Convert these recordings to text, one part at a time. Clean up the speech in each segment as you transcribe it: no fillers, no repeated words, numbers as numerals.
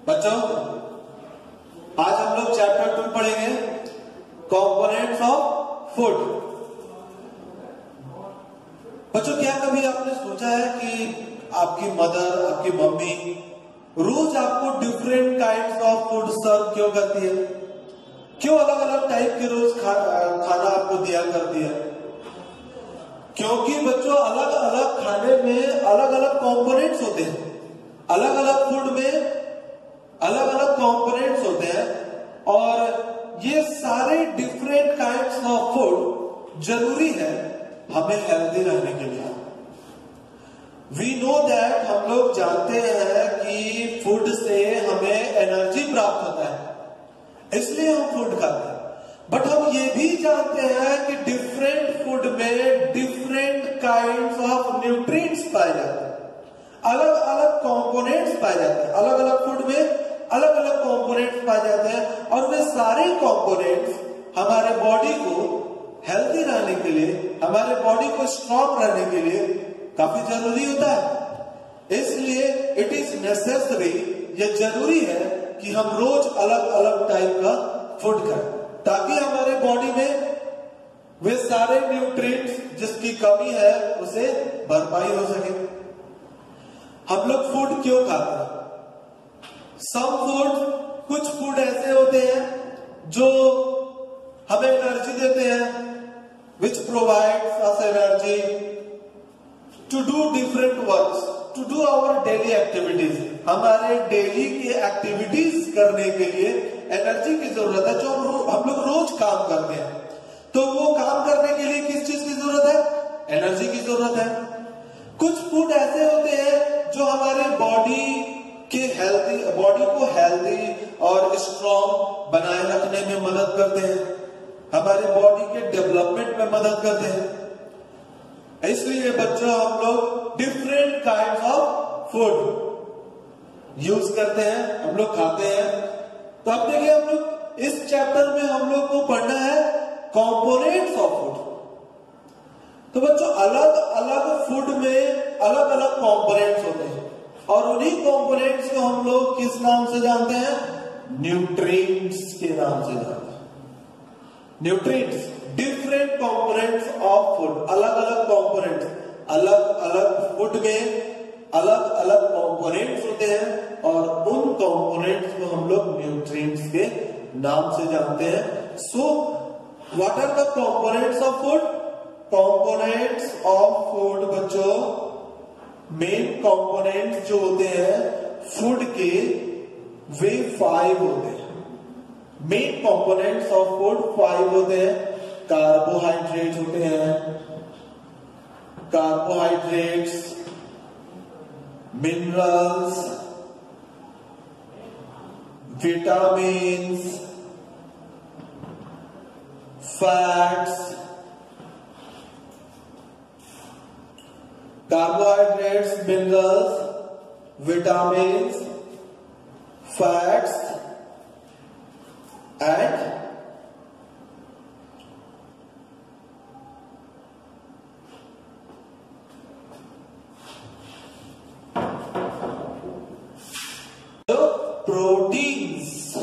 बच्चों आज हम लोग चैप्टर 2 पढ़ेंगे, कंपोनेंट्स ऑफ फूड। बच्चों क्या कभी आपने सोचा है कि आपकी मदर, आपकी मम्मी रोज आपको डिफरेंट काइंड्स ऑफ फूड सर्व क्यों करती है? क्यों अलग अलग टाइप के रोज खाना आपको दिया करती है? क्योंकि बच्चों अलग अलग खाने में अलग अलग कंपोनेंट्स होते हैं, अलग अलग फूड में अलग अलग कंपोनेंट्स होते हैं और ये सारे डिफरेंट काइंड्स ऑफ फूड जरूरी है हमें हेल्दी रहने के लिए। वी नो दैट, हम लोग जानते हैं कि फूड से हमें एनर्जी प्राप्त होता है, इसलिए हम फूड खाते हैं। बट हम ये भी जानते हैं कि डिफरेंट फूड में डिफरेंट काइंड्स ऑफ न्यूट्रिएंट्स पाए जाते हैं, अलग अलग कंपोनेंट्स पाए जाते हैं, अलग अलग फूड में अलग अलग कंपोनेंट्स पाए जाते हैं और वे सारे कंपोनेंट्स हमारे बॉडी को हेल्दी रहने के लिए, हमारे बॉडी को स्ट्रॉन्ग रहने के लिए काफी जरूरी होता है। इसलिए इट इज नेसेसरी, ये जरूरी है कि हम रोज अलग अलग टाइप का फूड खाएं ताकि हमारे बॉडी में वे सारे न्यूट्रिएंट्स जिसकी कमी है उसे भरपाई हो सके। हम लोग फूड क्यों खाते हैं? सम फूड, कुछ फूड ऐसे होते हैं जो हमें एनर्जी देते हैं, which provides us energy to do different works, to do our daily activities. हमारे डेली की एक्टिविटीज करने के लिए एनर्जी की जरूरत है, जो हम लोग रोज काम करते हैं। तो वो काम करने के लिए किस चीज की जरूरत है? एनर्जी की जरूरत है। कुछ फूड ऐसे होते हैं जो हमारे बॉडी को हेल्दी और स्ट्रॉन्ग बनाए रखने में मदद करते हैं, हमारे बॉडी के डेवलपमेंट में मदद करते हैं। इसलिए बच्चों हम लोग different kinds of food use करते हैं, हम लोग खाते हैं। तो अब देखिए, हम लोग इस चैप्टर में हम लोग को पढ़ना है कंपोनेंट्स ऑफ फूड। तो बच्चों अलग अलग फूड में अलग अलग कंपोनेंट्स होते हैं और उन्हीं कंपोनेंट्स को हम लोग किस नाम से जानते हैं? न्यूट्रिएंट्स के नाम से जानते हैं। Nutrients, different components of food, अलग अलग कंपोनेंट्स, अलग अलग फूड में अलग अलग कंपोनेंट्स होते हैं और उन कंपोनेंट्स को हम लोग न्यूट्रिएंट्स के नाम से जानते हैं। So what are the components of food? Components of food बच्चों, मेन कंपोनेंट्स जो होते हैं फूड के, वे 5 होते हैं। मेन कंपोनेंट्स ऑफ फूड 5 होते हैं। कार्बोहाइड्रेट होते हैं, carbohydrates, minerals, vitamins, fats. Carbohydrates, minerals, vitamins, fats and proteins.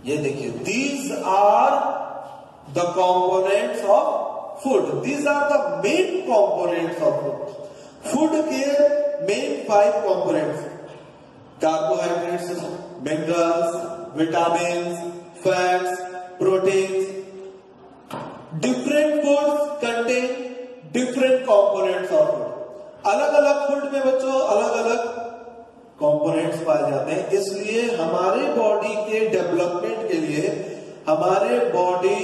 ये देखिए, these are the components of food, these are the main components of food. Food के main 5 components, carbohydrates, minerals, vitamins, fats, proteins. Different foods contain different components of food. अलग अलग food में बच्चों अलग अलग components पाए जाते हैं। इसलिए हमारे बॉडी के डेवलपमेंट के लिए, हमारे बॉडी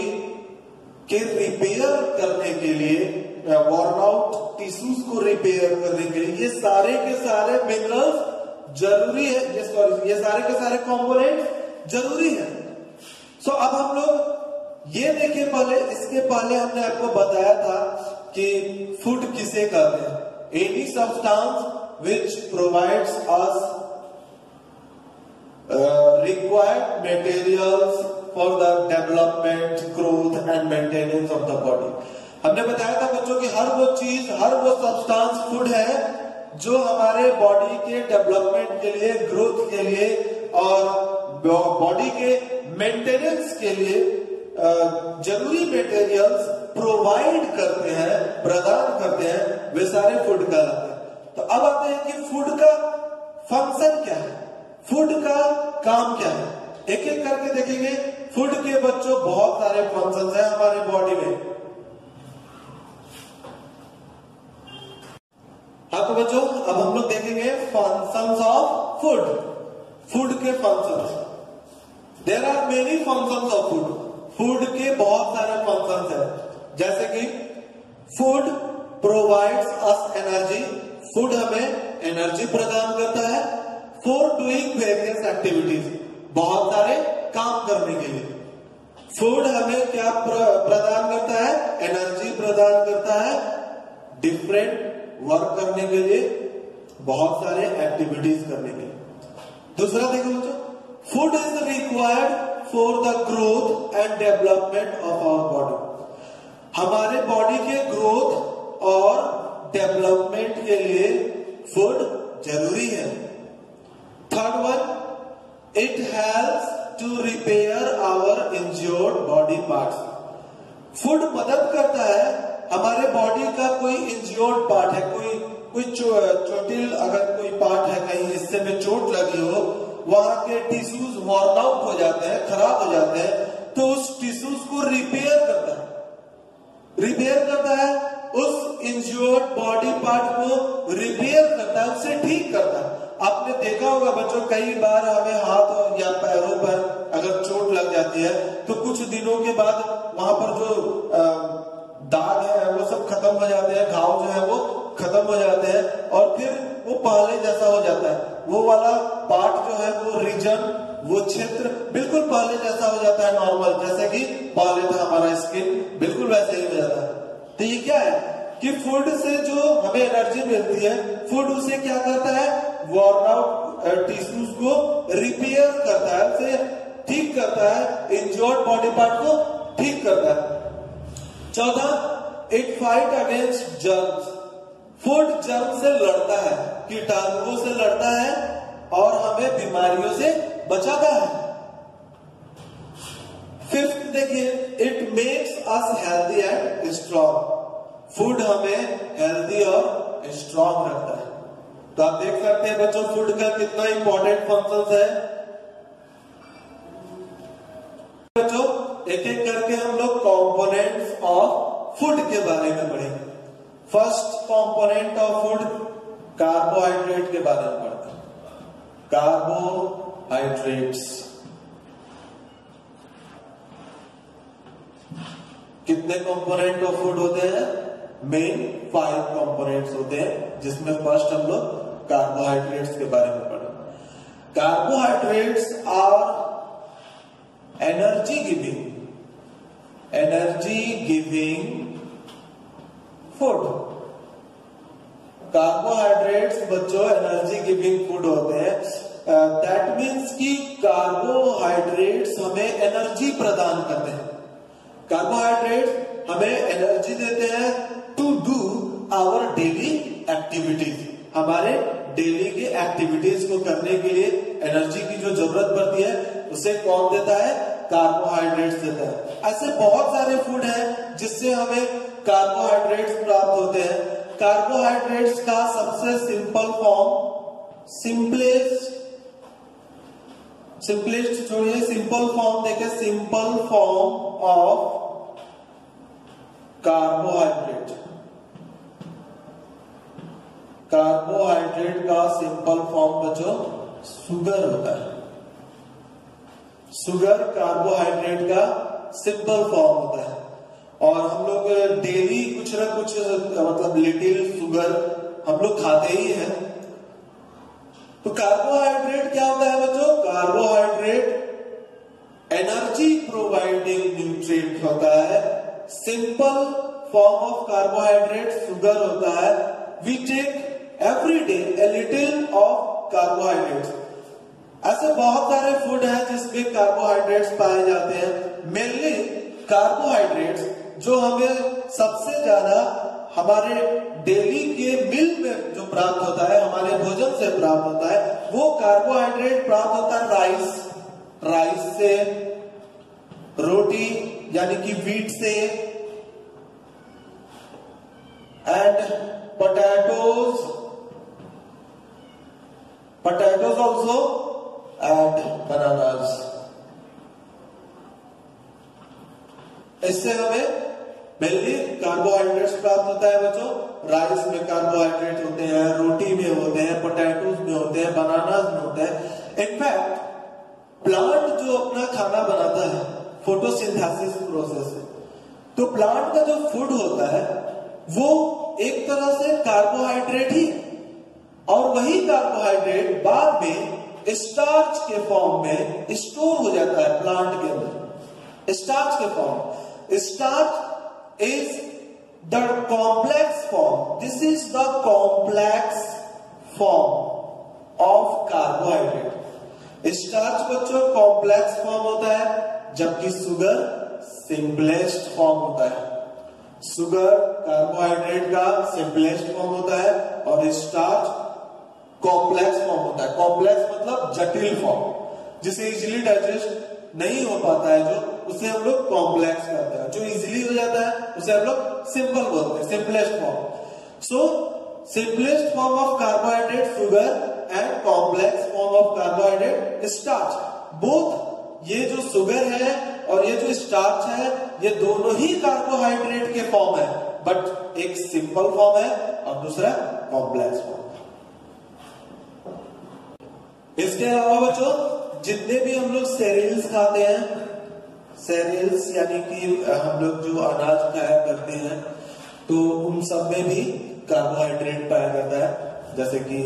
के रिपेयर करने के लिए, वॉर्न आउट टिश्यूज को रिपेयर करने के लिए ये सारे के सारे मिनरल्स जरूरी है, ये सारे के सारे कंपोनेंट्स जरूरी है। सो अब हम लोग ये देखिए, पहले इसके पहले हमने आपको बताया था कि फूड किसे कहते हैं? Any substance which provides us required materials for the development, growth and maintenance of the body। हमने बताया था बच्चों कि हर वो चीज, हर वो सब्सटेंस फूड है जो हमारे बॉडी के डेवलपमेंट के लिए, ग्रोथ के लिए और बॉडी के मेंटेनेंस के लिए जरूरी मटेरियल्स प्रोवाइड करते हैं, प्रदान करते हैं, वे सारे फूड कहलाते हैं। तो अब आते हैं कि फूड का फंक्शन क्या है, फूड का काम क्या है। एक एक करके देखेंगे। फूड के बच्चों बहुत सारे फंक्शन हैं हमारे बॉडी में। हाँ तो बच्चों अब हम लोग देखेंगे फंक्शंस ऑफ फूड। फूड के functions, there are many functions of food. Food के बहुत सारे फंक्शंस हैं, जैसे कि food provides us energy, food हमें एनर्जी प्रदान करता है फॉर डूइंग वेरियस एक्टिविटीज, बहुत सारे काम करने के लिए। फूड हमें क्या प्रदान करता है, एनर्जी प्रदान करता है डिफरेंट वर्क करने के लिए, बहुत सारे एक्टिविटीज करने के लिए। दूसरा देखो बच्चों, food is required for the growth and development of our body, हमारे बॉडी के ग्रोथ और डेवलपमेंट के लिए फूड जरूरी है। Third one, it helps to repair our injured body parts, food मदद करता है हमारे बॉडी का कोई इंज्योर्ड पार्ट है, कोई चोटिल अगर कोई पार्ट है, कहीं हिस्से में चोट लगी हो, वहां के टिश्यूज वॉर्न आउट हो जाते हैं, खराब हो जाते हैं, तो उस टिश्यूज को रिपेयर करता है, रिपेयर करता है उस इंज्योर्ड बॉडी पार्ट को रिपेयर करता है, उसे ठीक करता है। आपने देखा होगा बच्चों, कई बार हमें हाथ या पैरों पर अगर चोट लग जाती है तो कुछ दिनों के बाद वहां पर जो दाग है वो सब खत्म हो जाते हैं, घाव जो है वो खत्म हो जाते हैं और फिर वो पहले जैसा हो जाता है, वो वाला पार्ट जो है वो रीजन, वो क्षेत्र बिल्कुल पहले जैसा हो जाता है, नॉर्मल, जैसे कि पहले था हमारा स्किन, बिल्कुल वैसे ही हो जाता है। तो ये क्या है कि फूड से जो हमें एनर्जी मिलती है, फूड उसे क्या करता है, वॉर्न आउट टिश्यूज को रिपेयर करता है, उसे ठीक करता है, इंजर्ड बॉडी पार्ट को ठीक करता है। चौथा, it fight against germs, food germ से लड़ता है, कीटाणुओं से लड़ता है और हमें बीमारियों से बचाता है। फिफ्थ देखिए, it makes us healthy and strong, food हमें हेल्दी और स्ट्रॉन्ग रखता है। तो आप देख सकते हैं बच्चों फूड का कितना इंपॉर्टेंट फंक्शन है। बच्चों एक एक करके हम लोग कंपोनेंट्स ऑफ फूड के बारे में पढ़ेंगे। First component of food carbohydrate के बारे में पढ़ते हैं। कार्बोहाइड्रेट्स कितने कंपोनेंट ऑफ फूड होते हैं? मेन 5 कंपोनेंट्स होते हैं, जिसमें फर्स्ट हम लोग कार्बोहाइड्रेट्स के बारे में पढ़ें। Carbohydrates are energy giving food. Carbohydrates बच्चों एनर्जी गिविंग फूड होते हैं। दैट मीन्स कि कार्बोहाइड्रेट्स हमें एनर्जी प्रदान करते हैं। कार्बोहाइड्रेट्स हमें एनर्जी देते हैं to do our daily activities, हमारे डेली के एक्टिविटीज को करने के लिए एनर्जी की जो जरूरत पड़ती है उसे कौन देता है? कार्बोहाइड्रेट्स देता है। ऐसे बहुत सारे फूड हैं जिससे हमें कार्बोहाइड्रेट्स प्राप्त होते हैं। कार्बोहाइड्रेट्स का सबसे सिंपल फॉर्म, सिंपलेस्ट छोड़िए, सिंपल फॉर्म देखे, simple form of carbohydrate. Carbohydrate का सिंपल फॉर्म बच्चों शुगर होता है। शुगर कार्बोहाइड्रेट का सिंपल फॉर्म होता है और हम लोग डेली कुछ ना कुछ मतलब लिटिल शुगर हम लोग खाते ही हैं। तो कार्बोहाइड्रेट क्या होता है बच्चों? कार्बोहाइड्रेट एनर्जी प्रोवाइडिंग न्यूट्रिएंट होता है। Simple form of carbohydrate sugar होता है। We take every day a little of carbohydrates. ऐसे बहुत सारे फूड हैं जिसमें कार्बोहाइड्रेट्स पाए जाते हैं। मेनली कार्बोहाइड्रेट्स जो हमें सबसे ज्यादा हमारे डेली के मील में जो प्राप्त होता है, हमारे भोजन से प्राप्त होता है, वो कार्बोहाइड्रेट प्राप्त होता है राइस से, रोटी यानी कि व्हीट से, and potatoes also, and bananas. इससे हमें मेनली कार्बोहाइड्रेट्स प्राप्त होता है बच्चों। राइस में कार्बोहाइड्रेट होते हैं, रोटी में होते हैं, पोटैटोज में होते हैं, बनानास में होते हैं। इनफैक्ट प्लांट जो अपना खाना बनाता है फोटोसिंथेसिस प्रोसेस से, तो प्लांट का जो फूड होता है वो एक तरह से कार्बोहाइड्रेट ही, और वही कार्बोहाइड्रेट बाद में स्टार्च के फॉर्म में स्टोर हो जाता है प्लांट के अंदर। स्टार्च के form, starch is the complex form, this is the complex form of carbohydrate. Starch बच्चों कॉम्प्लेक्स फॉर्म होता है, जबकि शुगर सिंपलेस्ट फॉर्म होता है। शुगर कार्बोहाइड्रेट का सिंपलेस्ट फॉर्म होता है और स्टार्च कॉम्प्लेक्स फॉर्म होता है। कॉम्प्लेक्स मतलब जटिल फॉर्म, जिसे इजीली डाइजेस्ट नहीं हो पाता है, जो उसे हम लोग कॉम्प्लेक्स कहते हैं। जो इजीली हो जाता है उसे हम लोग सिंपल बोलते हैं, simplest form. So simplest form of carbohydrate sugar and complex form of carbohydrate starch. Both ये जो शुगर है और ये जो स्टार्च है, ये दोनों ही कार्बोहाइड्रेट के फॉर्म है, बट एक सिंपल फॉर्म है और दूसरा कॉम्प्लेक्स फॉर्म। इसके अलावा बच्चों जितने भी हम लोग सेरियल्स खाते हैं, सेरियल्स यानी कि हम लोग जो अनाज खाया करते हैं, तो उन सब में भी कार्बोहाइड्रेट पाया जाता है। जैसे कि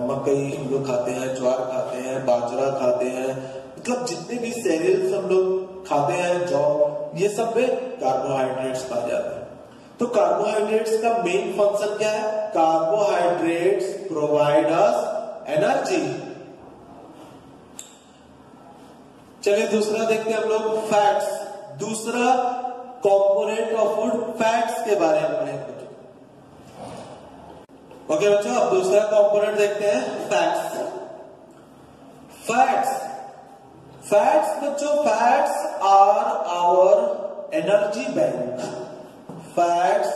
मकई हम लोग खाते हैं, ज्वार खाते हैं, बाजरा खाते हैं, मतलब जितने भी सेरियल्स हम लोग खाते हैं, जौ, ये सब में कार्बोहाइड्रेट्स पाए जाते हैं। तो कार्बोहाइड्रेट्स का मेन फंक्शन क्या है? Carbohydrates provide us energy. चलिए दूसरा देखते हैं हम लोग, फैट्स। दूसरा कंपोनेंट ऑफ फूड फैट्स के बारे में पढ़ेंगे। ओके बच्चों, अब दूसरा कंपोनेंट देखते हैं, फैट्स। फैट्स बच्चों, fats are our energy bank. Fats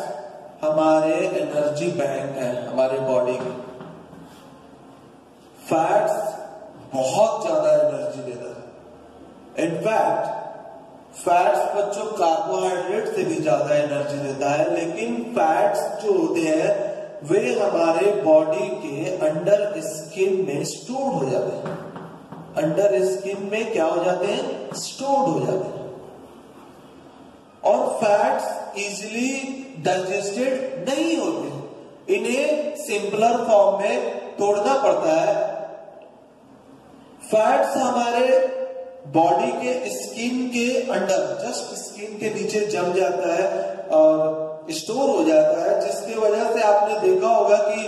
हमारे एनर्जी बैंक है, हमारे बॉडी के। फैट्स बहुत ज्यादा एनर्जी देता है। इनफैक्ट फैट्स बच्चों कार्बोहाइड्रेट से भी ज्यादा एनर्जी देता है, लेकिन फैट्स जो होते हैं वे हमारे बॉडी के अंडर स्किन में स्टोर हो जाते हैं। अंडर स्किन में क्या हो जाते हैं? स्टोर हो जाते हैं। और फैट्स इजीली डाइजेस्टेड नहीं होते, इन्हें सिंपलर फॉर्म में तोड़ना पड़ता है। फैट्स हमारे बॉडी के स्किन के अंडर, जस्ट स्किन के नीचे जम जाता है और स्टोर हो जाता है, जिसकी वजह से आपने देखा होगा कि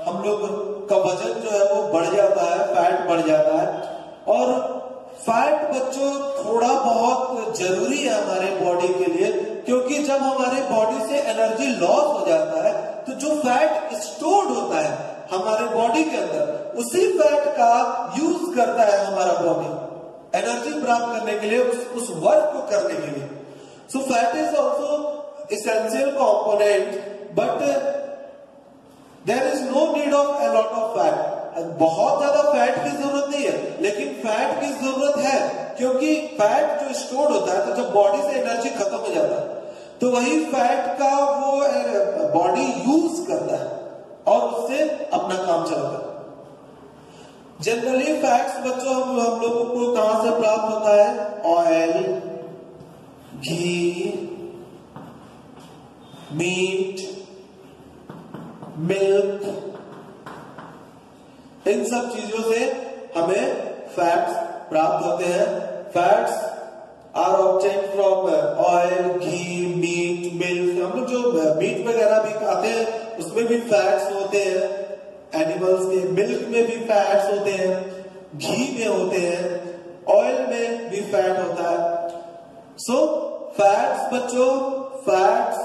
हम लोग का वजन जो है वो बढ़ जाता है, फैट बढ़ जाता है। और फैट बच्चों थोड़ा बहुत जरूरी है हमारे बॉडी के लिए, क्योंकि जब हमारे बॉडी से एनर्जी लॉस हो जाता है तो जो फैट स्टोर्ड होता है हमारे बॉडी के अंदर, उसी फैट का यूज करता है हमारा बॉडी एनर्जी प्राप्त करने के लिए, उस वर्क को करने के लिए। So fat is also essential component, but there is no need of a lot of fat। बहुत ज्यादा फैट की जरूरत नहीं है, लेकिन फैट की जरूरत है, क्योंकि फैट जो स्टोर होता है, तो जब बॉडी से एनर्जी खत्म हो जाता है तो वही फैट का वो बॉडी यूज करता है और उससे अपना काम चलाता है। जनरली फैट्स बच्चों हम लोगों को कहां से प्राप्त होता है? ऑयल, घी, मीट, मिल्क, इन सब चीजों से हमें फैट्स प्राप्त होते हैं। Fats are obtained from oil, ghee, meat, milk. हम लोग जो मीट वगैरह भी खाते हैं उसमें भी फैट्स होते हैं, एनिमल्स के। मिल्क में भी फैट्स होते हैं, घी में होते हैं, ऑयल में भी फैट होता है। सो फैट्स बच्चों, फैट्स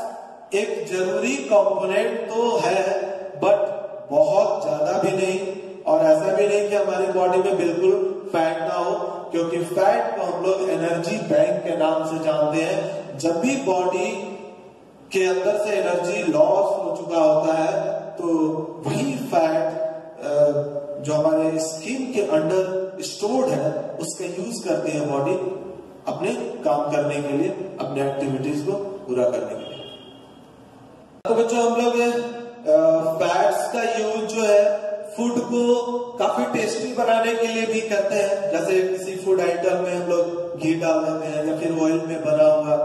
एक जरूरी कंपोनेंट तो है, बट बहुत ज्यादा भी नहीं, और ऐसा भी नहीं कि हमारी बॉडी में बिल्कुल फैट ना हो, क्योंकि फैट को हम लोग एनर्जी बैंक के नाम से जानते हैं। जब भी बॉडी के अंदर से एनर्जी लॉस हो चुका होता है तो वही फैट जो हमारे स्किन के अंडर स्टोर्ड है उसका यूज करती है बॉडी अपने काम करने के लिए, अपने एक्टिविटीज को पूरा करने के लिए। तो बच्चों हम लोग फैट्स का यूज जो है फूड को काफी टेस्टी बनाने के लिए भी करते हैं। जैसे किसी फूड आइटम में हम लोग घी डाल देते हैं या फिर ऑयल में बना हुआ,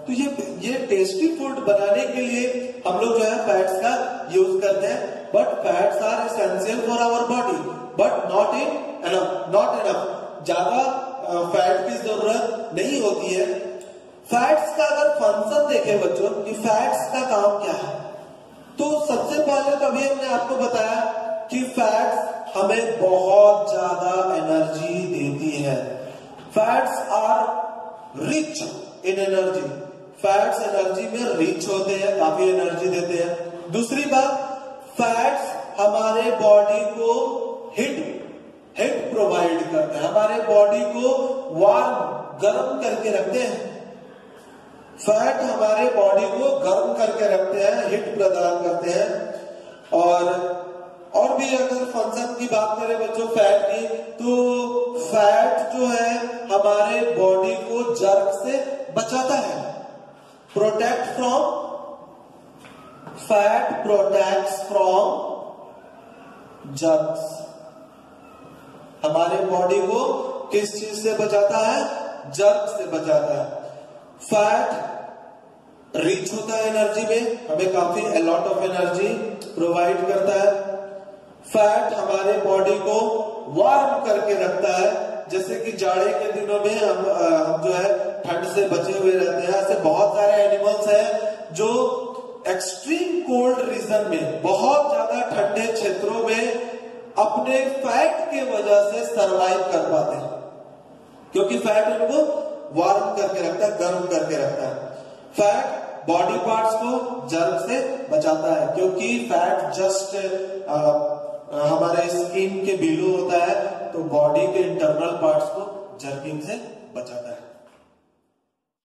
तो ये टेस्टी फूड बनाने के लिए हम लोग जो है फैट्स का यूज करते हैं। But fats are essential for our body, but not enough. ज्यादा फैट की जरूरत नहीं होती है। फैट्स का अगर फंक्शन देखें बच्चों कि फैट्स का काम क्या है, तो सबसे पहले तो अभी हमने आपको बताया कि फैट्स हमें बहुत ज्यादा एनर्जी देती है। Fats are rich in energy. Fats energy में रिच होते हैं, काफी एनर्जी देते हैं। दूसरी बात, फैट्स हमारे बॉडी को हीट प्रोवाइड करते हैं, हमारे बॉडी को वार्म गर्म करके रखते हैं। फैट हमारे बॉडी को गर्म करके रखते हैं, हीट प्रदान करते हैं। और भी अगर फंक्शन की बात करें बच्चों फैट की, तो फैट जो है हमारे बॉडी को जर्क से बचाता है, protect from, fat protects from jerks. हमारे बॉडी को किस चीज से बचाता है? जर्क से बचाता है। फैट रिच होता है एनर्जी में, हमें काफी अलॉट ऑफ एनर्जी प्रोवाइड करता है। फैट हमारे बॉडी को वार्म करके रखता है, जैसे कि जाड़े के दिनों में हम जो है ठंड से बचे हुए रहते हैं। ऐसे बहुत सारे एनिमल्स हैं जो एक्सट्रीम कोल्ड रीजन में, बहुत ज्यादा ठंडे क्षेत्रों में अपने फैट के वजह से सरवाइव कर पाते हैं, क्योंकि फैट उनको वार्म करके रखता है, गर्म करके रखता है। फैट बॉडी पार्ट्स को जर्क से बचाता है, क्योंकि फैट जस्ट हमारे स्किन के बिलो होता है, तो बॉडी के इंटरनल पार्ट्स को जर्किंग से बचाता है।